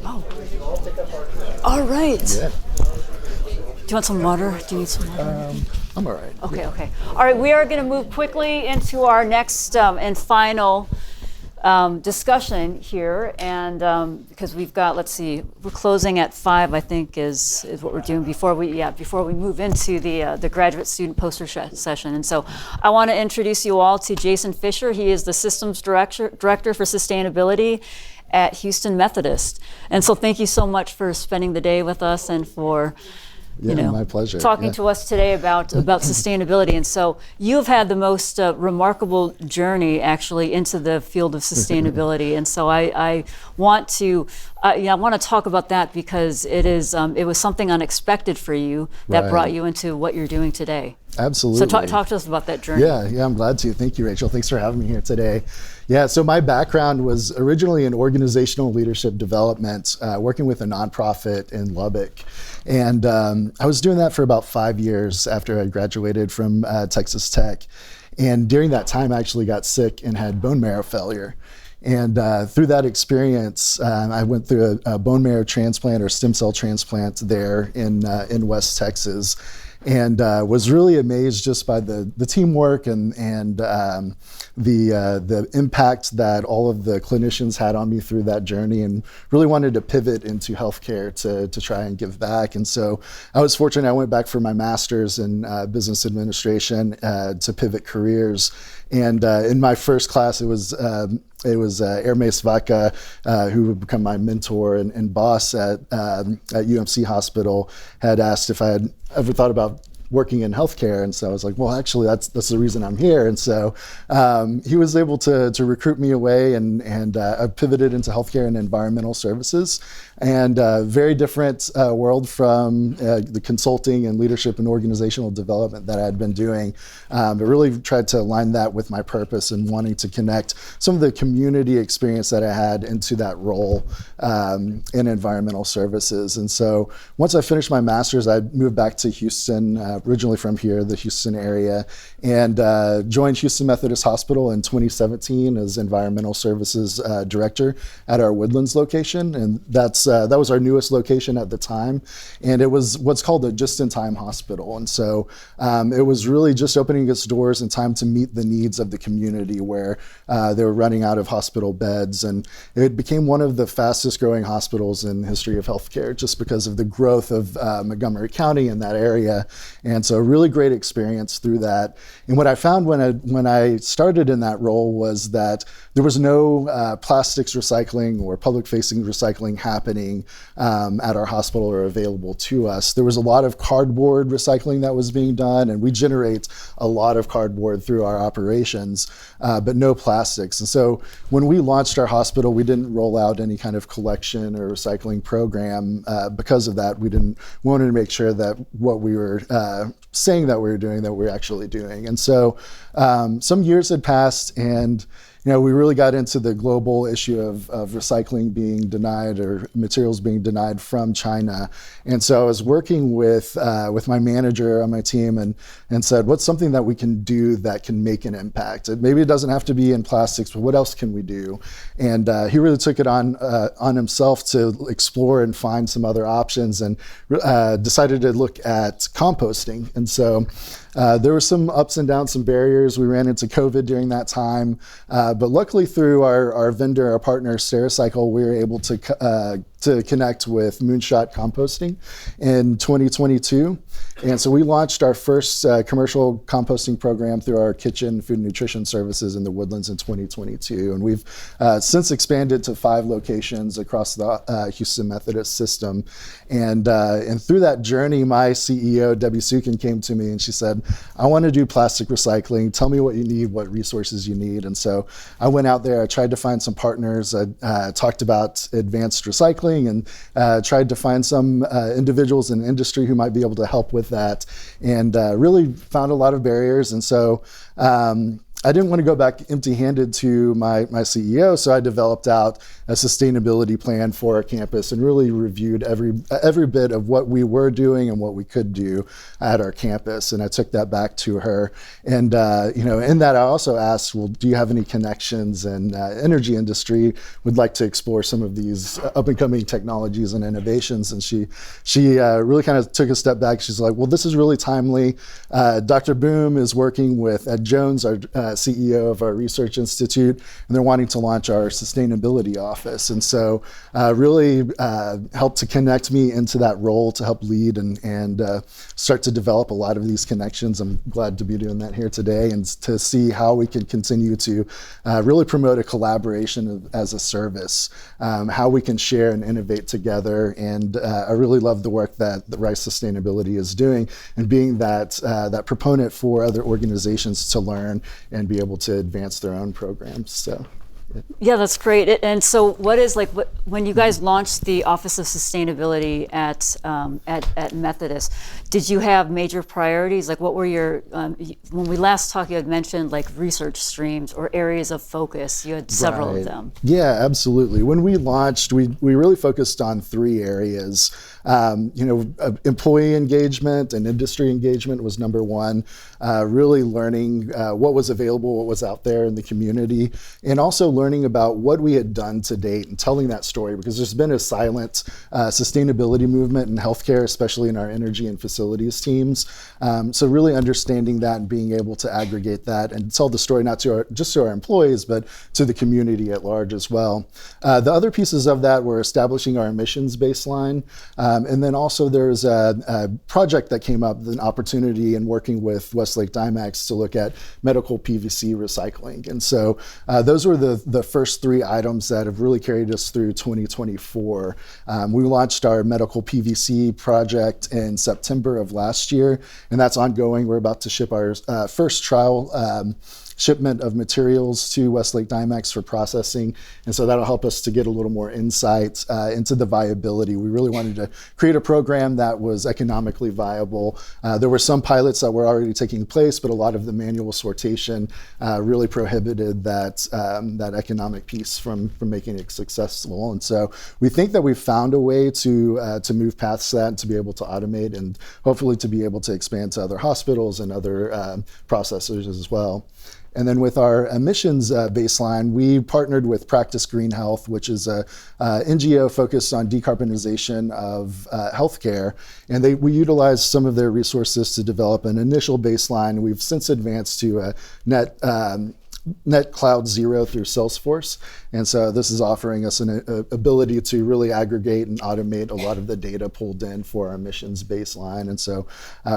Oh. All right. Yeah. Do you want some water? Do you need some water? I'm all right. Okay, okay. All right, we are going to move quickly into our next and final discussion here, and because we've got, let's see, we're closing at 5, I think, is what we're doing before we move into the graduate student poster session. And so I want to introduce you all to Jason Fisher. He is the Systems Director for Sustainability at Houston Methodist. And so thank you so much for spending the day with us and for my pleasure. Talking to us today about sustainability. And so you've had the most remarkable journey actually into the field of sustainability. And so I want to talk about that because it was something unexpected for you that brought you into what you're doing today. Absolutely. So talk to us about that journey. Yeah, I'm glad to. Thank you, Rachel. Thanks for having me here today. Yeah, so my background was originally in organizational leadership development, working with a nonprofit in Lubbock. And I was doing that for about 5 years after I graduated from Texas Tech. And during that time, I actually got sick and had bone marrow failure. And through that experience, I went through a bone marrow transplant or stem cell transplant there in West Texas. And was really amazed just by the teamwork and the impact that all of the clinicians had on me through that journey, and really wanted to pivot into healthcare to try and give back. And so I was fortunate. I went back for my master's in business administration to pivot careers. And in my first class, it was Hermes Vaca, who would become my mentor and boss at UMC Hospital, had asked if I had ever thought about working in healthcare. And so I was like, well, actually, that's the reason I'm here. And so he was able to recruit me away, and I pivoted into healthcare and environmental services. And very different world from the consulting and leadership and organizational development that I had been doing. But really tried to align that with my purpose and wanting to connect some of the community experience that I had into that role in environmental services. And so once I finished my master's, I moved back to Houston, originally from here, the Houston area, and joined Houston Methodist Hospital in 2017 as environmental services director at our Woodlands location. And that was our newest location at the time. And it was what's called a just-in-time hospital. And so it was really just opening its doors in time to meet the needs of the community where they were running out of hospital beds. And it became one of the fastest growing hospitals in the history of healthcare just because of the growth of Montgomery County in that area. And so a really great experience through that. And what I found when I started in that role was that there was no plastics recycling or public-facing recycling happening at our hospital or available to us. There was a lot of cardboard recycling that was being done, and we generate a lot of cardboard through our operations, but no plastics. And so when we launched our hospital, we didn't roll out any kind of collection or recycling program. Because of that, we wanted to make sure that what we were saying that we were doing, that we're actually doing. And so some years had passed, and we really got into the global issue of recycling being denied or materials being denied from China. And so I was working with my manager on my team and said, what's something that we can do that can make an impact? Maybe it doesn't have to be in plastics, but what else can we do? And he really took it on himself to explore and find some other options, and decided to look at composting. And so there were some ups and downs, some barriers. We ran into COVID during that time. But luckily through our vendor, our partner, Stericycle, we were able to connect with Moonshot Composting in 2022. And so we launched our first commercial composting program through our kitchen food and nutrition services in the Woodlands in 2022. And we've since expanded to 5 locations across the Houston Methodist system. And through that journey, my CEO, Debbie Sukin, came to me and she said, I want to do plastic recycling. Tell me what you need, what resources you need. And so I went out there, I tried to find some partners. I talked about advanced recycling and tried to find some individuals in the industry who might be able to help with that, and really found a lot of barriers. And so I didn't want to go back empty-handed to my CEO, so I developed out a sustainability plan for our campus and really reviewed every bit of what we were doing and what we could do at our campus. And I took that back to her. And in that, I also asked, well, do you have any connections in energy industry? Would like to explore some of these up-and-coming technologies and innovations. And she really kind of took a step back. She's like, well, this is really timely. Dr. Boom is working with Ed Jones, our CEO of our research institute, and they're wanting to launch our sustainability office. And so really helped to connect me into that role to help lead and start to develop a lot of these connections. I'm glad to be doing that here today and to see how we can continue to really promote a collaboration as a service, how we can share and innovate together. And I really love the work that the Rice Sustainability is doing and being that proponent for other organizations to learn and be able to advance their own programs. So. Yeah, that's great. And so what is when you guys launched the Office of Sustainability at Methodist, did you have major priorities? Like what were your, when we last talked, you had mentioned like research streams or areas of focus. You had several of them. Yeah, absolutely. When we launched, we really focused on 3 areas. Employee engagement and industry engagement was number 1, really learning what was available, what was out there in the community, and also learning about what we had done to date and telling that story, because there's been a silent sustainability movement in healthcare, especially in our energy and facilities teams. So really understanding that and being able to aggregate that and tell the story not just to our employees, but to the community at large as well. The other pieces of that were establishing our emissions baseline. And then also there's a project that came up, an opportunity in working with Westlake Dimex to look at medical PVC recycling. And so those were the first 3 items that have really carried us through 2024. We launched our medical PVC project in September of last year, and that's ongoing. We're about to ship our first trial shipment of materials to Westlake Dimex for processing. And so that'll help us to get a little more insight into the viability. We really wanted to create a program that was economically viable. There were some pilots that were already taking place, but a lot of the manual sortation really prohibited that economic piece from making it successful. And so we think that we've found a way to move past that and to be able to automate and hopefully to be able to expand to other hospitals and other processors as well. And then with our emissions baseline, we partnered with Practice Green Health, which is a NGO focused on decarbonization of healthcare. And we utilized some of their resources to develop an initial baseline. We've since advanced to a net cloud zero through Salesforce. And so this is offering us an ability to really aggregate and automate a lot of the data pulled in for our emissions baseline. And so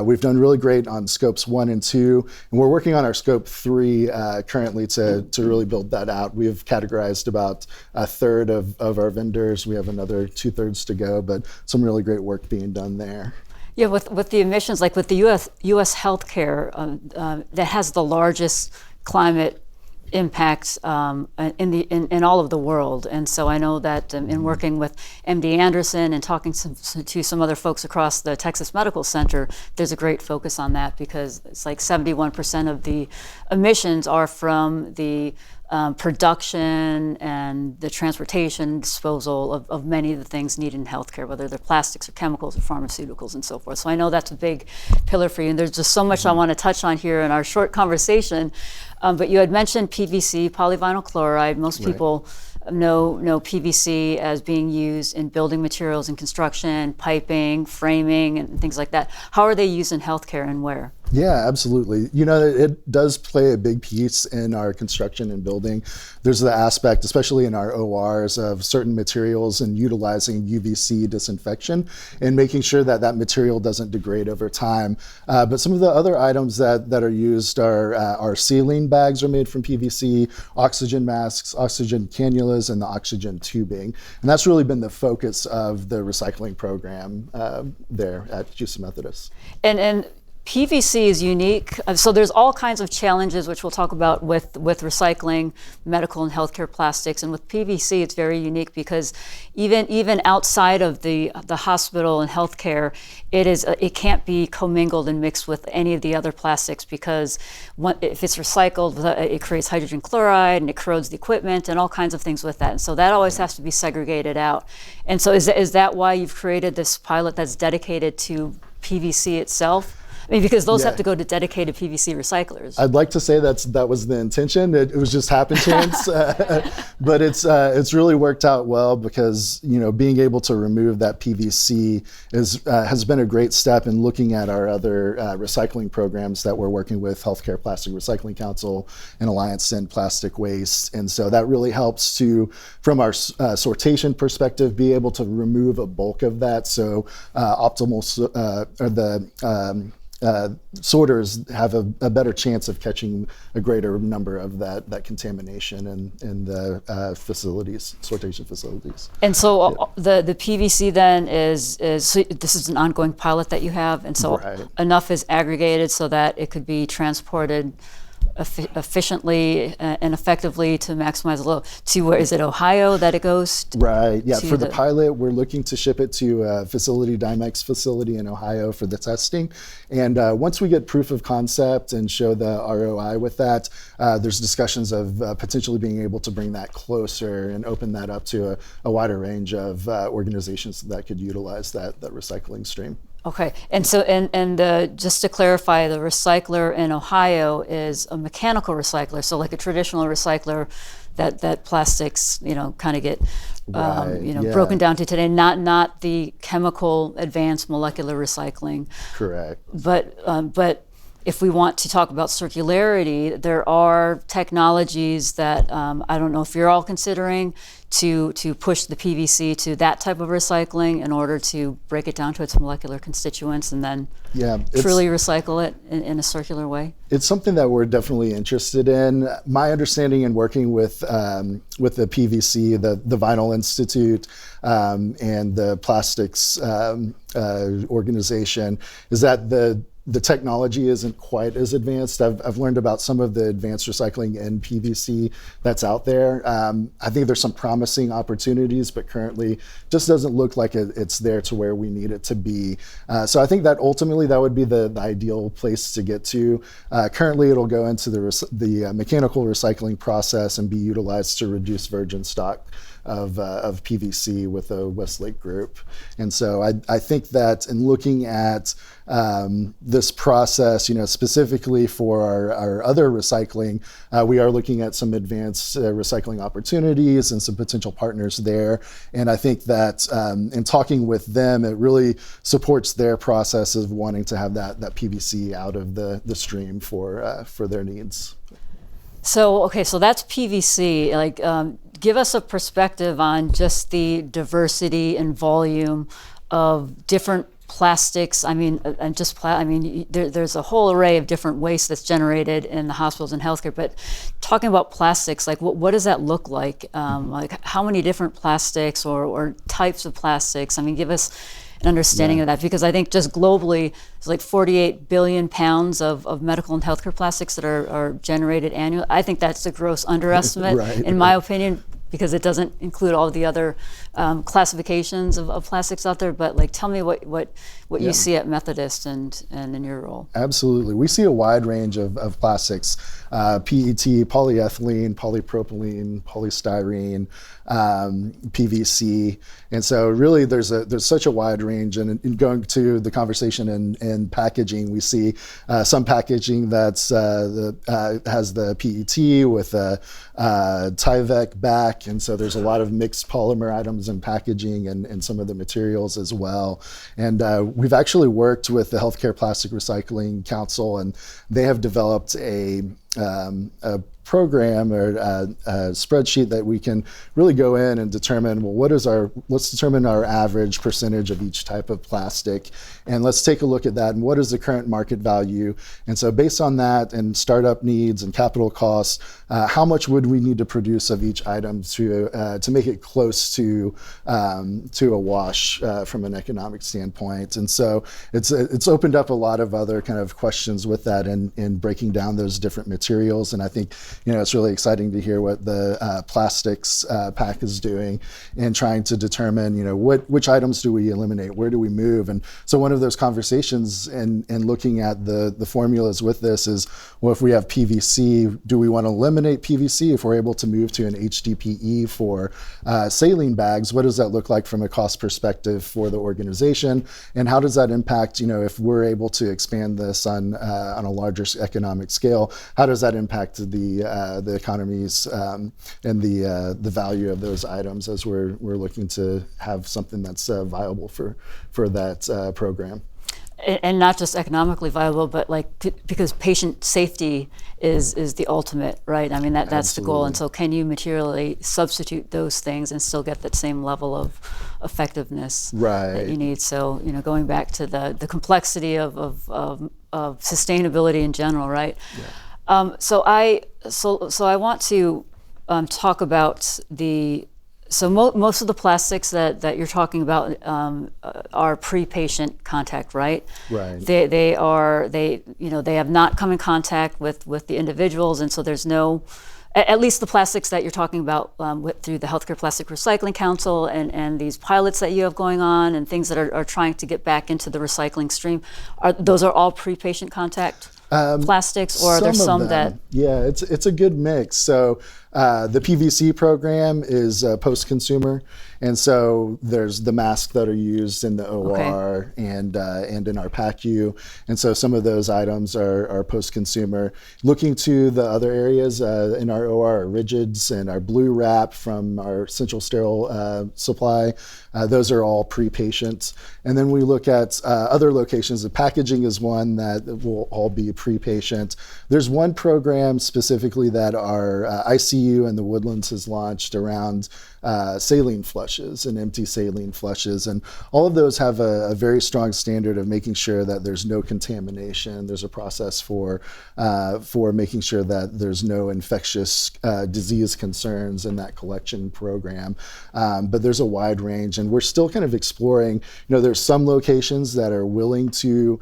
we've done really great on scopes 1 and 2, and we're working on our scope 3 currently to really build that out. We've categorized about 1/3 of our vendors. We have another 2/3 to go, but some really great work being done there. Yeah, with the emissions, like with the U.S. healthcare that has the largest climate impacts in all of the world. And so I know that in working with MD Anderson and talking to some other folks across the Texas Medical Center, there's a great focus on that, because it's like 71% of the emissions are from the production and the transportation, disposal of many of the things needed in healthcare, whether they're plastics or chemicals or pharmaceuticals and so forth. So I know that's a big pillar for you. And there's just so much I want to touch on here in our short conversation. But you had mentioned PVC, polyvinyl chloride. Most people know PVC as being used in building materials and construction, piping, framing, and things like that. How are they used in healthcare and where? Yeah, absolutely. It does play a big piece in our construction and building. There's the aspect, especially in our ORs, of certain materials and utilizing UVC disinfection and making sure that that material doesn't degrade over time. But some of the other items that are used are our saline bags are made from PVC, oxygen masks, oxygen cannulas, and the oxygen tubing. And that's really been the focus of the recycling program there at Houston Methodist. And PVC is unique. So there's all kinds of challenges, which we'll talk about with recycling, medical and healthcare plastics. And with PVC, it's very unique because even outside of the hospital and healthcare, it can't be commingled and mixed with any of the other plastics because if it's recycled, it creates hydrogen chloride and it corrodes the equipment and all kinds of things with that. And so that always has to be segregated out. And so is that why you've created this pilot that's dedicated to PVC itself? I mean, because those have to go to dedicated PVC recyclers. I'd like to say that was the intention. It was just happen chance, but it's really worked out well because being able to remove that PVC has been a great step in looking at our other recycling programs that we're working with Healthcare Plastic Recycling Council and Alliance to End Plastic Waste, and so that really helps to, from our sortation perspective, be able to remove a bulk of that. So optimal sorters have a better chance of catching a greater number of that contamination in the sortation facilities. And so the PVC then is so this is an ongoing pilot that you have, and so enough is aggregated so that it could be transported efficiently and effectively to maximize the load. To where is it, Ohio that it goes? Right. Yeah. For the pilot, we're looking to ship it to a Dymex facility in Ohio for the testing. And once we get proof of concept and show the ROI with that, there's discussions of potentially being able to bring that closer and open that up to a wider range of organizations that could utilize that recycling stream. Okay, and so just to clarify, the recycler in Ohio is a mechanical recycler, so like a traditional recycler that plastics kind of get broken down to today, not the chemical advanced molecular recycling. Correct. But if we want to talk about circularity, there are technologies that I don't know if you're all considering to push the PVC to that type of recycling in order to break it down to its molecular constituents and then truly recycle it in a circular way. It's something that we're definitely interested in. My understanding in working with the PVC, the Vinyl Institute, and the plastics organization is that the technology isn't quite as advanced. I've learned about some of the advanced recycling in PVC that's out there. I think there's some promising opportunities, but currently just doesn't look like it's there to where we need it to be. So I think that ultimately that would be the ideal place to get to. Currently it'll go into the mechanical recycling process and be utilized to reduce virgin stock of PVC with the Westlake Group. And so I think that in looking at this process, specifically for our other recycling, we are looking at some advanced recycling opportunities and some potential partners there. And I think that in talking with them, it really supports their process of wanting to have that PVC out of the stream for their needs. So that's PVC. Give us a perspective on just the diversity and volume of different plastics. There's a whole array of different waste that's generated in the hospitals and healthcare. But talking about plastics, what does that look like? How many different plastics or types of plastics? Give us an understanding of that, because I think just globally, there's like 48 billion pounds of medical and healthcare plastics that are generated annually. I think that's a gross underestimate, in my opinion, because it doesn't include all the other classifications of plastics out there. But tell me what you see at Methodist and in your role. Absolutely. We see a wide range of plastics, PET, polyethylene, polypropylene, polystyrene, PVC. And so really there's such a wide range. And in going to the conversation in packaging, we see some packaging that's has the PET with a Tyvek back. And so there's a lot of mixed polymer items in packaging and some of the materials as well. And we've actually worked with the Healthcare Plastic Recycling Council, and they have developed a program or spreadsheet that we can really go in and determine, well, let's determine our average percentage of each type of plastic, and let's take a look at that and what is the current market value. And so based on that and startup needs and capital costs, how much would we need to produce of each item to make it close to a wash from an economic standpoint. And so it's opened up a lot of other kind of questions with that in breaking down those different materials. And I think it's really exciting to hear what the plastics pack is doing in trying to determine which items do we eliminate, where do we move. And so one of those conversations and looking at the formulas with this is, well, if we have PVC, do we want to eliminate PVC? If we're able to move to an HDPE for saline bags, what does that look like from a cost perspective for the organization? And how does that impact, if we're able to expand this on a larger economic scale, how does that impact the economies and the value of those items as we're looking to have something that's viable for that program? And not just economically viable, but because patient safety is the ultimate, right? I mean, that's Absolutely. The goal. And so can you materially substitute those things and still get that same level of effectiveness that you need? So, going back to the complexity of sustainability in general, right? Yeah. So I want to talk about most of the plastics that you're talking about are pre-patient contact, right? Right. They have not come in contact with the individuals, and so there's no, at least the plastics that you're talking about through the Healthcare Plastic Recycling Council and these pilots that you have going on and things that are trying to get back into the recycling stream. Those are all pre-patient contact plastics, or are there some that? Yeah, it's a good mix. So the PVC program is post-consumer, and so there's the masks that are used in the OR and in our PACU, and so some of those items are post-consumer. Looking to the other areas in our OR, our rigids and our blue wrap from our central sterile supply, those are all pre-patient. And then we look at other locations. The packaging is one that will all be pre-patient. There's one program specifically that our ICU and the Woodlands has launched around saline flushes and empty saline flushes. And all of those have a very strong standard of making sure that there's no contamination. There's a process for making sure that there's no infectious disease concerns in that collection program. But there's a wide range, and we're still kind of exploring. There's some locations that are willing to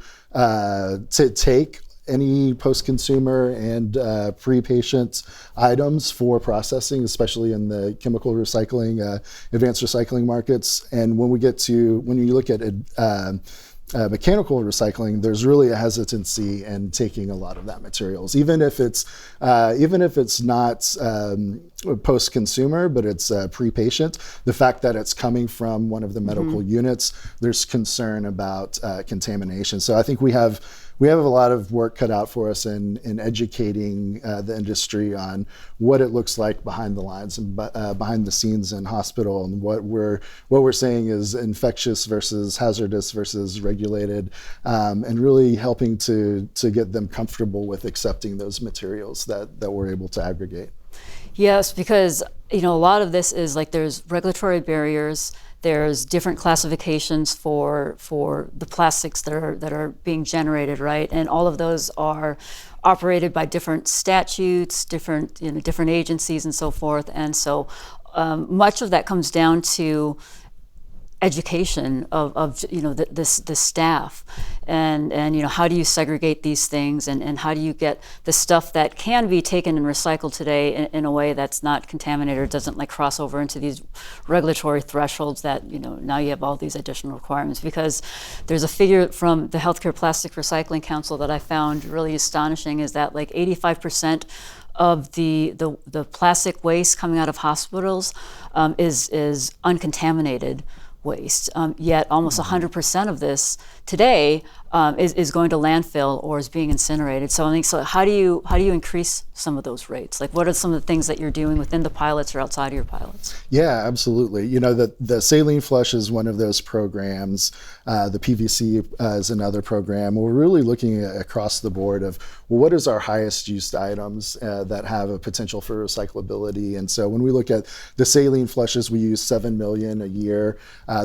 take any post-consumer and pre-patient items for processing, especially in the chemical recycling, advanced recycling markets. And when you look at mechanical recycling, there's really a hesitancy in taking a lot of that materials, even if it's not post-consumer, but it's pre-patient. The fact that it's coming from one of the medical units, there's concern about contamination. So I think we have a lot of work cut out for us in educating the industry on what it looks like behind the lines and behind the scenes in hospital, and what we're saying is infectious versus hazardous versus regulated, and really helping to get them comfortable with accepting those materials that we're able to aggregate. Yes, because a lot of this is there's regulatory barriers. There's different classifications for the plastics that are being generated, right? And all of those are operated by different statutes, different agencies, and so forth. And so much of that comes down to education of the staff, and how do you segregate these things, and how do you get the stuff that can be taken and recycled today in a way that's not contaminated or doesn't cross over into these regulatory thresholds that now you have all these additional requirements. Because there's a figure from the Healthcare Plastic Recycling Council that I found really astonishing, is that 85% of the plastic waste coming out of hospitals is uncontaminated waste. Yet almost 100% of this today is going to landfill or is being incinerated. So I think, so how do you increase some of those rates? Like, what are some of the things that you're doing within the pilots or outside of your pilots? Yeah, absolutely. You know, the saline flush is one of those programs. The PVC is another program. We're really looking at across the board of, well, what is our highest used items that have a potential for recyclability? And so when we look at the saline flushes, we use 7 million a year.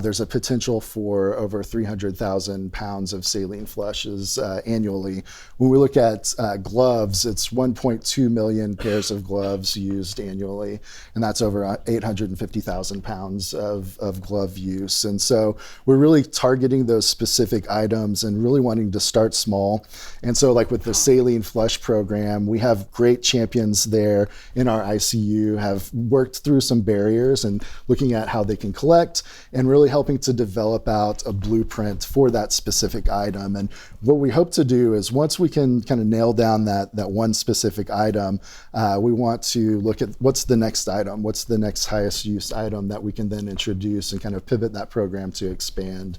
There's a potential for over 300,000 pounds of saline flushes annually. When we look at gloves, it's 1.2 million pairs of gloves used annually, and that's over 850,000 pounds of glove use. And so we're really targeting those specific items and really wanting to start small. And so like with the saline flush program, we have great champions there in our ICU, have worked through some barriers and looking at how they can collect and really helping to develop out a blueprint for that specific item. And what we hope to do is once we can kind of nail down that one specific item, we want to look at what's the next item, what's the next highest use item that we can then introduce and kind of pivot that program to expand.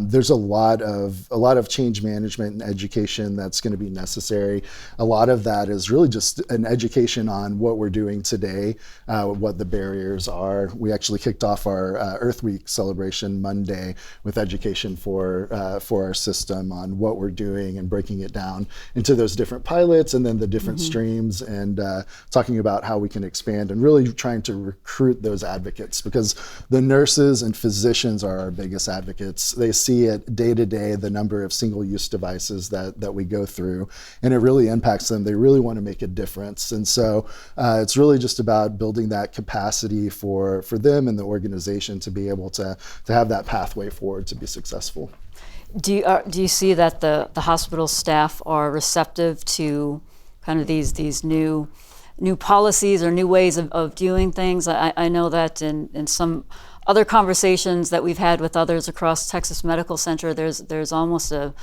There's a lot of change management and education that's going to be necessary. A lot of that is really just an education on what we're doing today, what the barriers are. We actually kicked off our Earth Week celebration Monday with education for our system on what we're doing and breaking it down into those different pilots and then the different streams and talking about how we can expand and really trying to recruit those advocates, because the nurses and physicians are our biggest advocates. They see it day to day, the number of single-use devices that we go through, and it really impacts them. They really want to make a difference. And so it's really just about building that capacity for them and the organization to be able to have that pathway forward to be successful. Do you see that the hospital staff are receptive to kind of these new policies or new ways of doing things? I know that in some other conversations that we've had with others across Texas Medical Center, there's almost a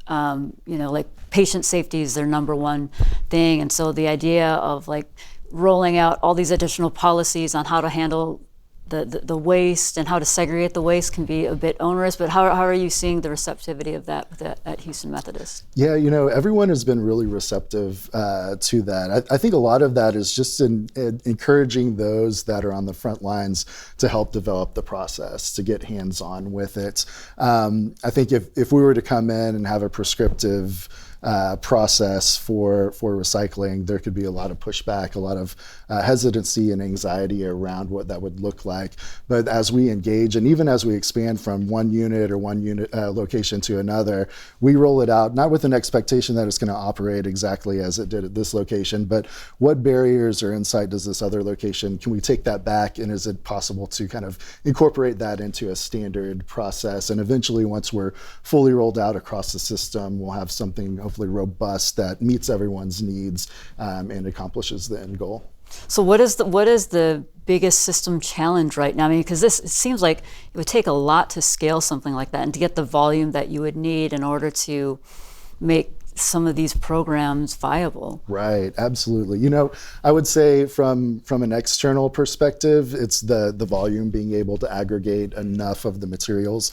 like patient safety is their number one thing, and so the idea of like rolling out all these additional policies on how to handle the waste and how to segregate the waste can be a bit onerous, but how are you seeing the receptivity of that at Houston Methodist? Yeah, everyone has been really receptive to that. I think a lot of that is just in encouraging those that are on the front lines to help develop the process, to get hands-on with it. I think if we were to come in and have a prescriptive process for recycling, there could be a lot of pushback, a lot of hesitancy and anxiety around what that would look like. But as we engage and even as we expand from one unit location to another, we roll it out, not with an expectation that it's going to operate exactly as it did at this location, but what barriers or insight does this other location, can we take that back, and is it possible to kind of incorporate that into a standard process? And eventually, once we're fully rolled out across the system, we'll have something hopefully robust that meets everyone's needs and accomplishes the end goal. So what is the biggest system challenge right now? I mean, because it seems like it would take a lot to scale something like that and to get the volume that you would need in order to make some of these programs viable. Right, absolutely. I would say from an external perspective, it's the volume, being able to aggregate enough of the materials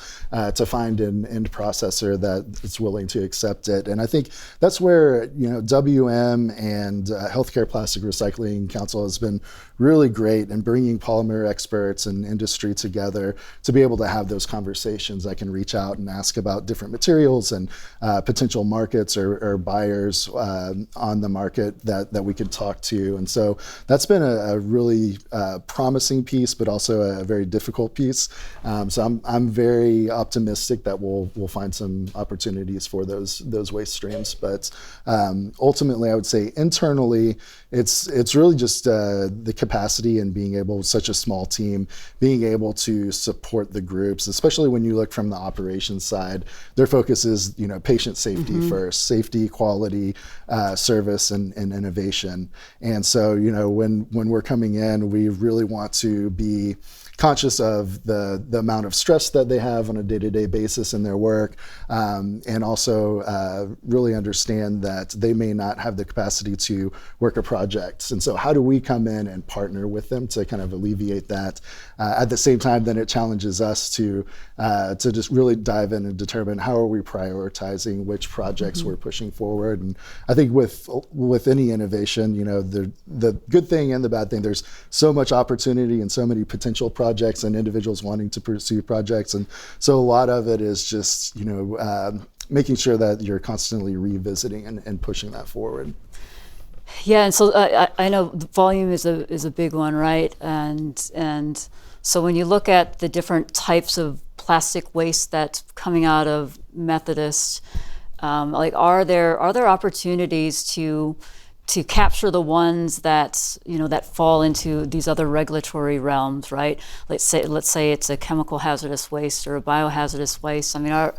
to find an end processor that's willing to accept it. And I think that's where WM and Healthcare Plastic Recycling Council has been really great in bringing polymer experts and industry together to be able to have those conversations. I can reach out and ask about different materials and potential markets or buyers on the market that we could talk to. And so that's been a really promising piece, but also a very difficult piece. So I'm very optimistic that we'll find some opportunities for those waste streams. But ultimately, I would say internally, it's really just the capacity and being able, such a small team, being able to support the groups, especially when you look from the operations side. Their focus is patient safety first, safety, quality, service, and innovation. And so, when we're coming in, we really want to be conscious of the amount of stress that they have on a day-to-day basis in their work, and also really understand that they may not have the capacity to work a project. And so how do we come in and partner with them to kind of alleviate that? At the same time, then it challenges us to just really dive in and determine how are we prioritizing which projects we're pushing forward. And I think with any innovation, the good thing and the bad thing, there's so much opportunity and so many potential projects and individuals wanting to pursue projects. And so a lot of it is just, making sure that you're constantly revisiting and pushing that forward. Yeah, and so I know the volume is a big one, right? And so when you look at the different types of plastic waste that's coming out of Methodist, are there opportunities to capture the ones that that fall into these other regulatory realms, right? Let's say it's a chemical hazardous waste or a biohazardous waste. I mean,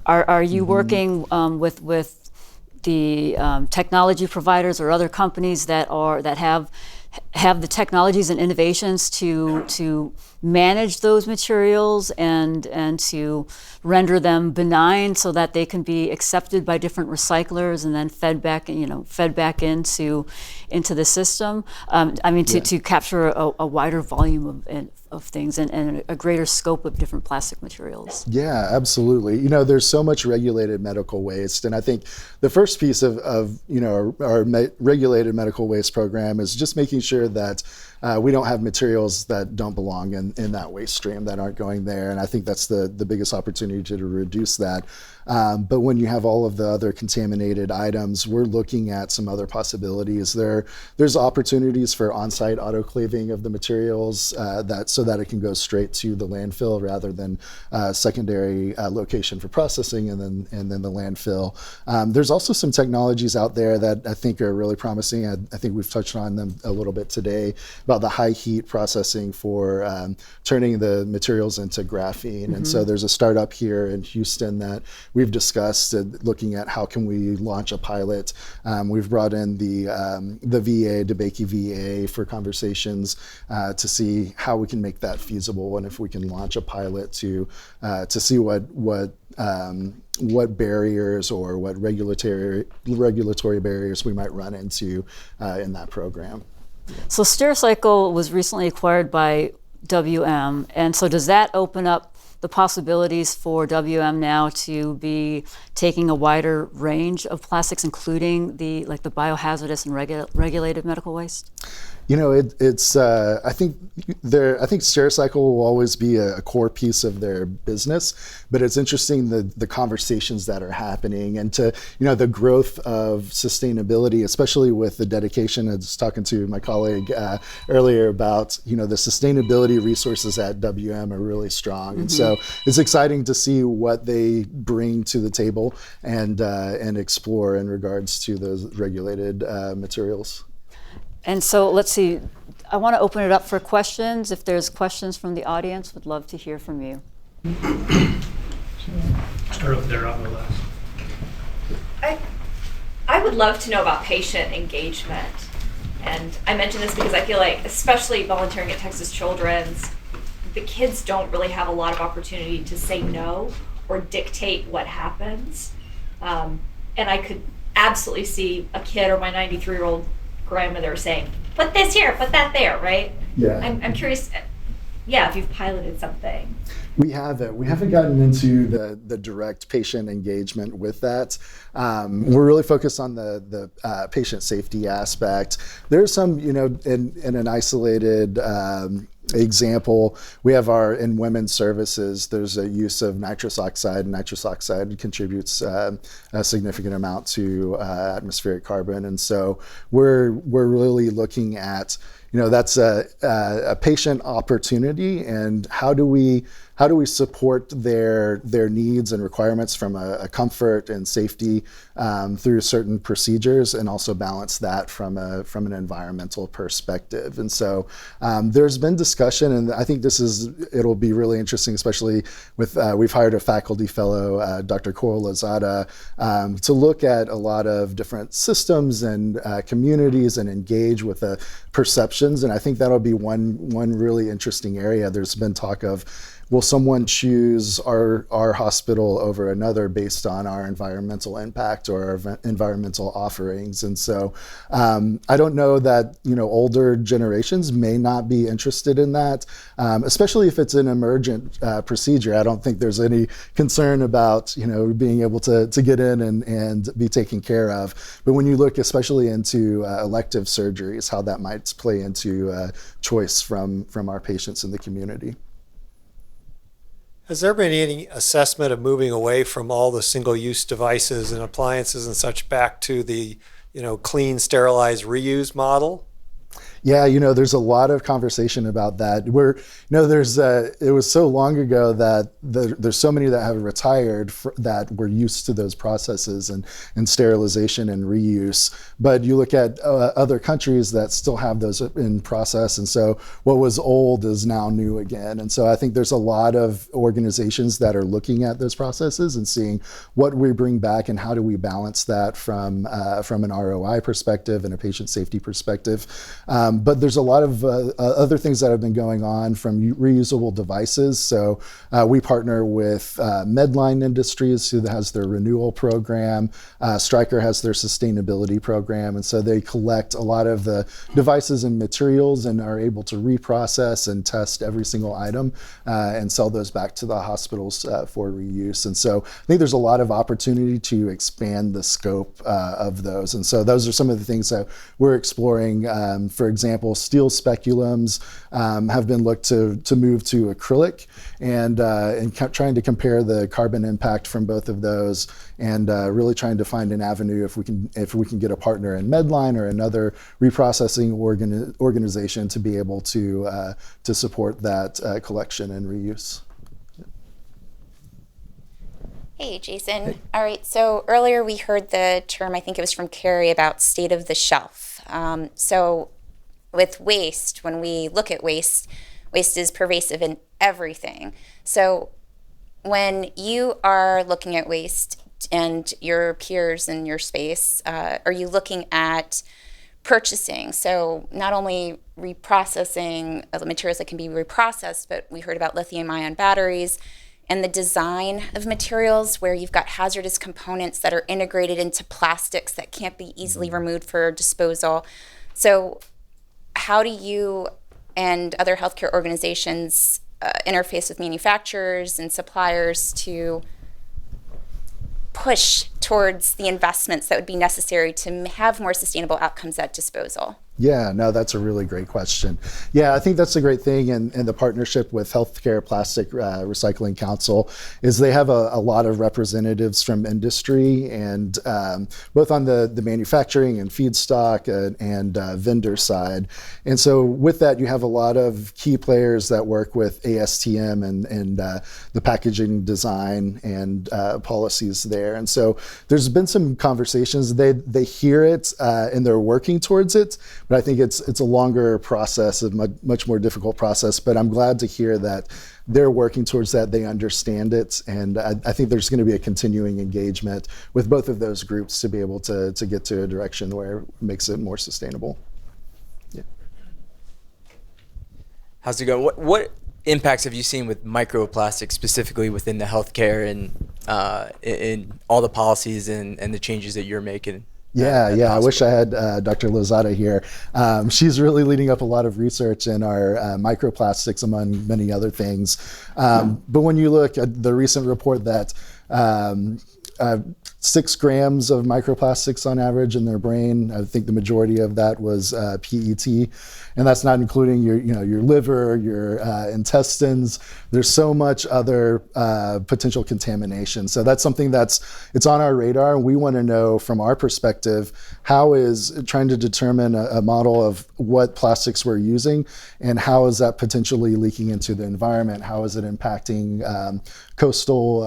are you working with the technology providers or other companies that have the technologies and innovations to manage those materials and to render them benign so that they can be accepted by different recyclers and then fed back into the system? To capture a wider volume of things and a greater scope of different plastic materials. Yeah, absolutely. There's so much regulated medical waste, and I think the first piece of our regulated medical waste program is just making sure that we don't have materials that don't belong in that waste stream, that aren't going there. And I think that's the biggest opportunity to reduce that. But when you have all of the other contaminated items, we're looking at some other possibilities. There's opportunities for on-site autoclaving of the materials so that it can go straight to the landfill rather than secondary location for processing and then the landfill. There's also some technologies out there that I think are really promising. I think we've touched on them a little bit today about the high heat processing for turning the materials into graphene. And so there's a startup here in Houston that we've discussed looking at how can we launch a pilot. We've brought in the VA, DeBakey VA, for conversations to see how we can make that feasible and if we can launch a pilot to see what barriers or what regulatory barriers we might run into in that program. So Stericycle was recently acquired by WM, and so does that open up the possibilities for WM now to be taking a wider range of plastics, including the biohazardous and regulated medical waste? It's I think Stericycle will always be a core piece of their business, but it's interesting the conversations that are happening and to the growth of sustainability, especially with the dedication. I was talking to my colleague earlier about the sustainability resources at WM are really strong, and so it's exciting to see what they bring to the table and explore in regards to those regulated materials. And so let's see, I want to open it up for questions. If there's questions from the audience, would love to hear from you. Start up there on the left. I would love to know about patient engagement. And I mention this because I feel like, especially volunteering at Texas Children's, the kids don't really have a lot of opportunity to say no or dictate what happens. And I could absolutely see a kid or my 93-year-old grandmother saying, put this here, put that there, right? Yeah. I'm curious, if you've piloted something. We haven't. We haven't gotten into the direct patient engagement with that. We're really focused on the patient safety aspect. There's some, in an isolated example, we have in women's services, there's a use of nitrous oxide. Nitrous oxide contributes a significant amount to atmospheric carbon. And so we're really looking at that's a patient opportunity, and how do we support their needs and requirements from a comfort and safety through certain procedures, and also balance that from an environmental perspective. And so there's been discussion, and I think it'll be really interesting, especially with we've hired a faculty fellow, Dr. Coral Lozada, to look at a lot of different systems and communities and engage with the perceptions. And I think that'll be one really interesting area. There's been talk of, will someone choose our hospital over another based on our environmental impact or our environmental offerings? And so I don't know that, older generations may not be interested in that, especially if it's an emergent procedure. I don't think there's any concern about, being able to get in and be taken care of. But when you look especially into elective surgeries, how that might play into choice from our patients in the community. Has there been any assessment of moving away from all the single-use devices and appliances and such back to the, clean, sterilized, reuse model? Yeah, there's a lot of conversation about that. It was so long ago that there's so many that have retired that were used to those processes and sterilization and reuse. But you look at other countries that still have those in process. And so what was old is now new again. And so I think there's a lot of organizations that are looking at those processes and seeing what we bring back and how do we balance that from an ROI perspective and a patient safety perspective. But there's a lot of other things that have been going on, from reusable devices. So we partner with Medline Industries, who has their renewal program. Stryker has their sustainability program. And so they collect a lot of the devices and materials and are able to reprocess and test every single item and sell those back to the hospitals for reuse. And so I think there's a lot of opportunity to expand the scope of those. And so those are some of the things that we're exploring. For example, steel speculums have been looked to move to acrylic, and trying to compare the carbon impact from both of those, and really trying to find an avenue if we can get a partner in Medline or another reprocessing organization to be able to support that collection and reuse. Hey, Jason. Hey. All right, so earlier we heard the term, I think it was from Carrie, about state of the shelf. So with waste, when we look at waste is pervasive in everything. So when you are looking at waste and your peers in your space, are you looking at purchasing? So not only reprocessing the materials that can be reprocessed, but we heard about lithium-ion batteries and the design of materials where you've got hazardous components that are integrated into plastics that can't be easily removed for disposal. So how do you and other healthcare organizations interface with manufacturers and suppliers to push towards the investments that would be necessary to have more sustainable outcomes at disposal? Yeah, no, that's a really great question. Yeah, I think that's a great thing, and the partnership with Healthcare Plastic Recycling Council is they have a lot of representatives from industry, and both on the manufacturing and feedstock and vendor side. And so with that, you have a lot of key players that work with ASTM and the packaging design and policies there. And so there's been some conversations. They hear it and they're working towards it. But I think it's a longer process, a much more difficult process. But I'm glad to hear that they're working towards that. They understand it. And I think there's going to be a continuing engagement with both of those groups to be able to get to a direction where it makes it more sustainable. Yeah. How's it going? What impacts have you seen with microplastics, specifically within the healthcare and in all the policies and the changes that you're making? Yeah. I wish I had Dr. Lozada here. She's really leading up a lot of research in our microplastics, among many other things. But when you look at the recent report that 6 grams of microplastics on average in their brain. I think the majority of that was PET, and that's not including your liver, your intestines. There's so much other potential contamination. So that's something it's on our radar. We want to know from our perspective, how is trying to determine a model of what plastics we're using and how is that potentially leaking into the environment? How is it impacting coastal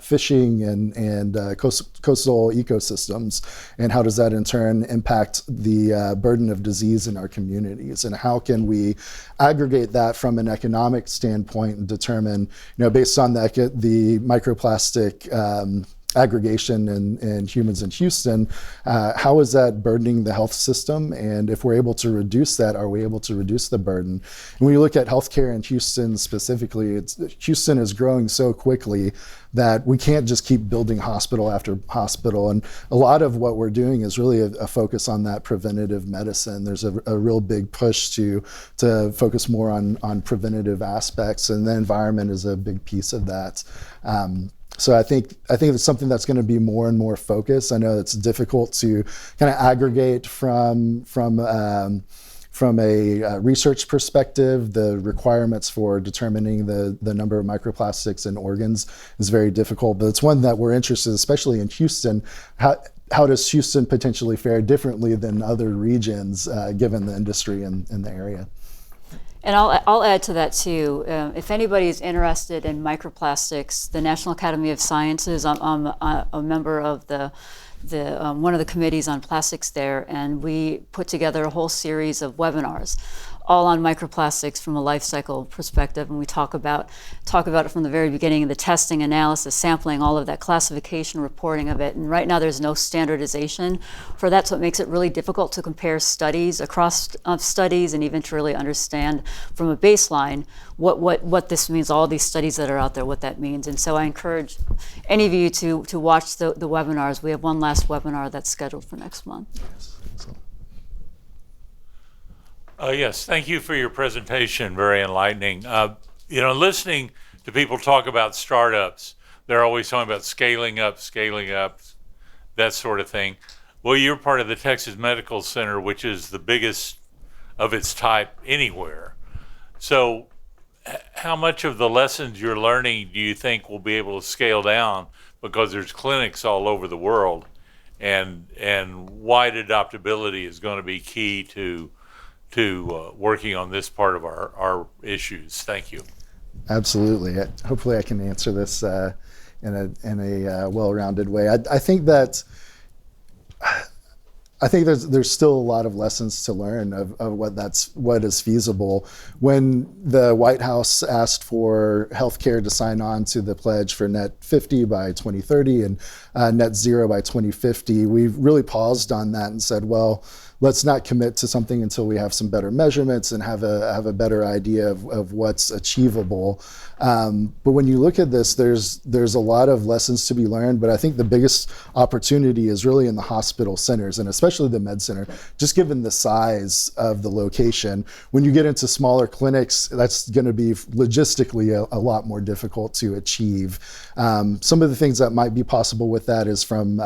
fishing and coastal ecosystems, and how does that in turn impact the burden of disease in our communities, and how can we aggregate that from an economic standpoint and determine, based on the microplastic aggregation in humans in Houston, how is that burdening the health system? And if we're able to reduce that, are we able to reduce the burden? And when you look at healthcare in Houston specifically, Houston is growing so quickly that we can't just keep building hospital after hospital. And a lot of what we're doing is really a focus on that preventative medicine. There's a real big push to focus more on preventative aspects, and the environment is a big piece of that. So I think it's something that's going to be more and more focused. I know it's difficult to kind of aggregate from a research perspective. The requirements for determining the number of microplastics in organs is very difficult, but it's one that we're interested, especially in Houston. How does Houston potentially fare differently than other regions, given the industry in the area? And I'll add to that too. If anybody's interested in microplastics, the National Academy of Sciences, I'm a member of one of the committees on plastics there, and we put together a whole series of webinars all on microplastics from a life cycle perspective, and we talk about it from the very beginning, the testing, analysis, sampling, all of that, classification, reporting of it. And right now there's no standardization for that, so it makes it really difficult to compare studies across studies, and even to really understand from a baseline what this means, all these studies that are out there, what that means. And so I encourage any of you to watch the webinars. We have one last webinar that's scheduled for next month. Yes, thank you for your presentation. Very enlightening. Listening to people talk about startups, they're always talking about scaling up, that sort of thing. Well, you're part of the Texas Medical Center, which is the biggest of its type anywhere. So how much of the lessons you're learning do you think will be able to scale down, because there's clinics all over the world, and wide adoptability is going to be key to working on this part of our issues? Thank you. Absolutely. Hopefully I can answer this in a well-rounded way. I think there's still a lot of lessons to learn of what is feasible. When the White House asked for healthcare to sign on to the pledge for net 50 by 2030 and net zero by 2050, we really paused on that and said, well, let's not commit to something until we have some better measurements and have a better idea of what's achievable. But when you look at this, there's a lot of lessons to be learned, but I think the biggest opportunity is really in the hospital centers, and especially the med center, just given the size of the location. When you get into smaller clinics, that's going to be logistically a lot more difficult to achieve. Some of the things that might be possible with that is from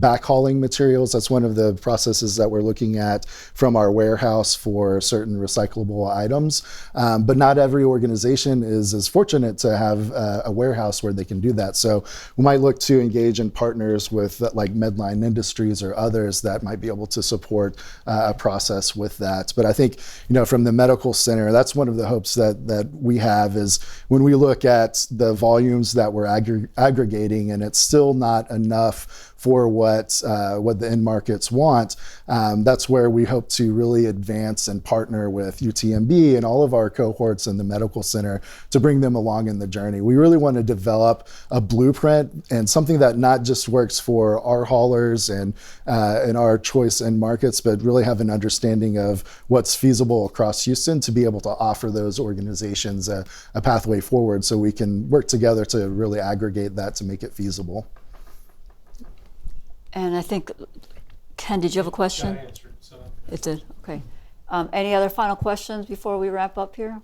backhauling materials. That's one of the processes that we're looking at from our warehouse for certain recyclable items. But not every organization is as fortunate to have a warehouse where they can do that. So we might look to engage in partners with like Medline Industries or others that might be able to support a process with that. But I think, from the medical center, that's one of the hopes that we have, is when we look at the volumes that we're aggregating, and it's still not enough for what the end markets want. That's where we hope to really advance and partner with UTMB and all of our cohorts in the medical center to bring them along in the journey. We really want to develop a blueprint and something that not just works for our haulers and our choice end markets, but really have an understanding of what's feasible across Houston to be able to offer those organizations a pathway forward, so we can work together to really aggregate that to make it feasible. And I think, Ken, did you have a question? I answered, so. It did, okay. Any other final questions before we wrap up here?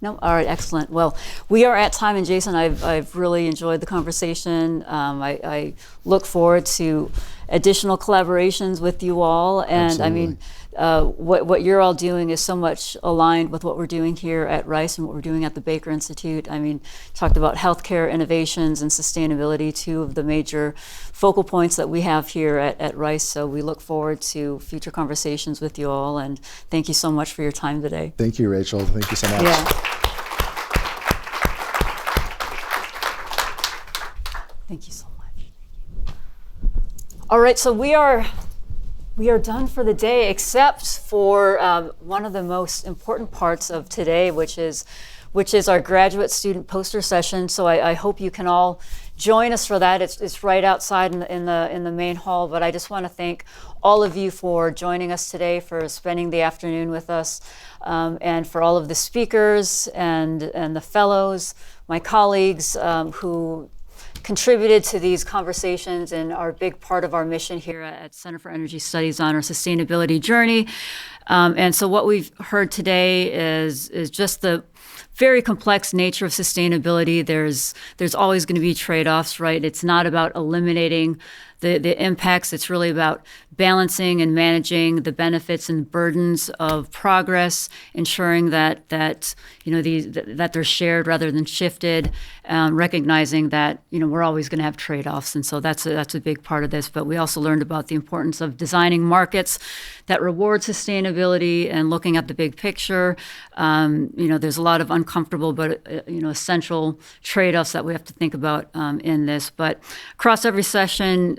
No, all right, excellent. Well, we are at time, and Jason, I've really enjoyed the conversation. I look forward to additional collaborations with you all, and I mean, what you're all doing is so much aligned with what we're doing here at Rice and what we're doing at the Baker Institute. I mean, talked about healthcare innovations and sustainability, two of the major focal points that we have here at Rice. So we look forward to future conversations with you all, and thank you so much for your time today. Thank you, Rachel. Thank you so much. Yeah. Thank you so much. All right, so we are done for the day, except for one of the most important parts of today, which is our graduate student poster session. So I hope you can all join us for that. It's right outside in the main hall. But I just want to thank all of you for joining us today, for spending the afternoon with us, and for all of the speakers and the fellows, my colleagues who contributed to these conversations and are a big part of our mission here at Center for Energy Studies on our sustainability journey. And so what we've heard today is just the very complex nature of sustainability. There's always going to be trade-offs, right? It's not about eliminating the impacts. It's really about balancing and managing the benefits and burdens of progress, ensuring that that they're shared rather than shifted, recognizing that we're always going to have trade-offs, and so that's a big part of this. But we also learned about the importance of designing markets that reward sustainability and looking at the big picture. There's a lot of uncomfortable but essential trade-offs that we have to think about in this. But across every session,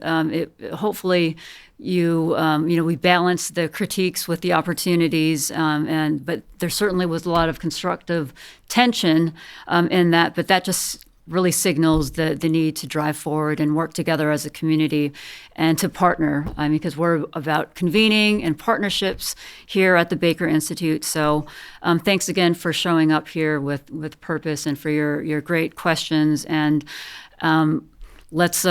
hopefully we balance the critiques with the opportunities, but there certainly was a lot of constructive tension in that. But that just really signals the need to drive forward and work together as a community and to partner, because we're about convening and partnerships here at the Baker Institute. So thanks again for showing up here with purpose and for your great questions. And let's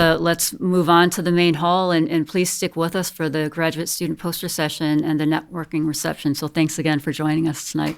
move on to the main hall, and please stick with us for the graduate student poster session and the networking reception. So thanks again for joining us tonight.